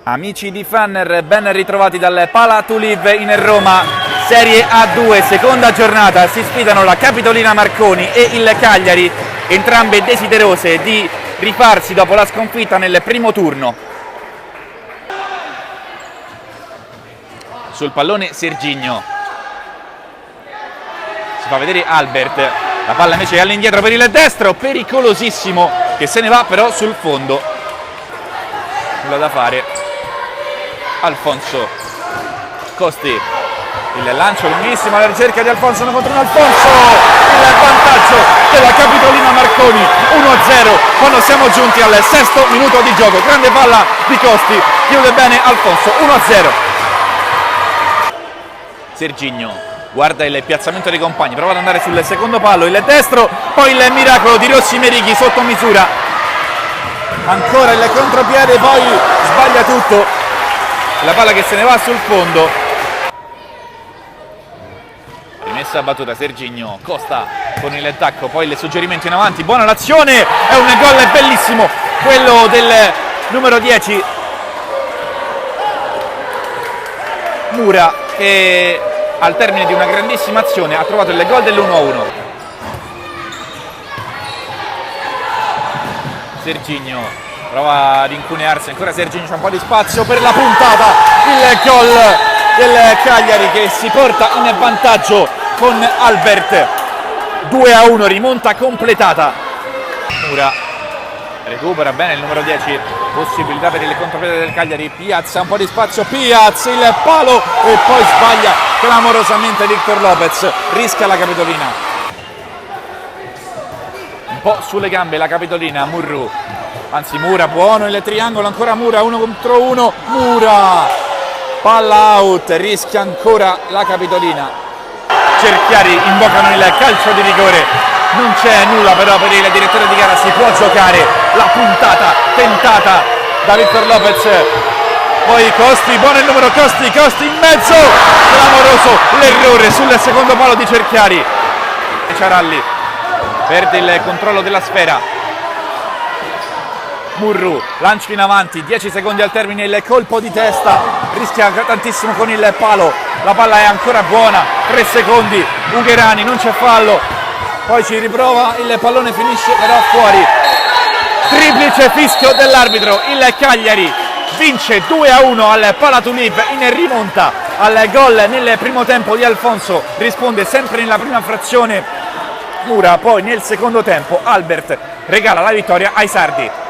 Amici di Fanner, ben ritrovati dal Pala Tulip in Roma, Serie A2, seconda giornata. Si sfidano la Capitolina Marconi e il Cagliari, entrambe desiderose di rifarsi dopo la sconfitta nel primo turno. Sul pallone Serginho, si fa vedere Albert, la palla invece è all'indietro per il destro, pericolosissimo, che se ne va però sul fondo. Nulla da fare. Alfonso Costi, il lancio lunghissimo alla ricerca di Alfonso, uno contro un Alfonso, il vantaggio della Capitolina Marconi, 1-0 quando siamo giunti al sesto minuto di gioco. Grande palla di Costi, chiude bene Alfonso, 1-0. Serginho guarda il piazzamento dei compagni, prova ad andare sul secondo palo, il destro, poi il miracolo di Rossi Merighi sotto misura, ancora il contropiede, poi sbaglia tutto. La palla che se ne va sul fondo. Rimessa a battuta Serginho, Costa con il tacco, poi il suggerimento in avanti, buona l'azione, è un gol bellissimo quello del numero 10 Mura, che al termine di una grandissima azione ha trovato il gol dell'1-1. Serginho prova ad incunearsi, ancora Serginho, c'è un po' di spazio per la puntata, il gol del Cagliari che si porta in vantaggio con Albert, 2-1, rimonta completata. Mura recupera bene il numero 10, possibilità per il contropiede del Cagliari, Piazza, un po' di spazio, Piazza, il palo e poi sbaglia clamorosamente Victor Lopez, rischia la Capitolina. Un po' sulle gambe la Capitolina, Murru. Anzi Mura, buono il triangolo, ancora Mura, 1 contro 1, Mura, palla out, rischia ancora la Capitolina. Cerchiari invocano il calcio di rigore, non c'è nulla però per il direttore di gara, si può giocare. La puntata tentata da Victor Lopez, poi Costi, buono il numero Costi in mezzo, clamoroso l'errore sul secondo palo di Cerchiari. Ciaralli perde il controllo della sfera. Murru, lancio in avanti, 10 secondi al termine, il colpo di testa, rischia tantissimo con il palo, la palla è ancora buona, 3 secondi, Ugherani, non c'è fallo, poi ci riprova, il pallone finisce però fuori. Triplice fischio dell'arbitro, il Cagliari vince 2-1 al Pala Tulip in rimonta al gol nel primo tempo di Alfonso, risponde sempre nella prima frazione Mura, poi nel secondo tempo Albert regala la vittoria ai sardi.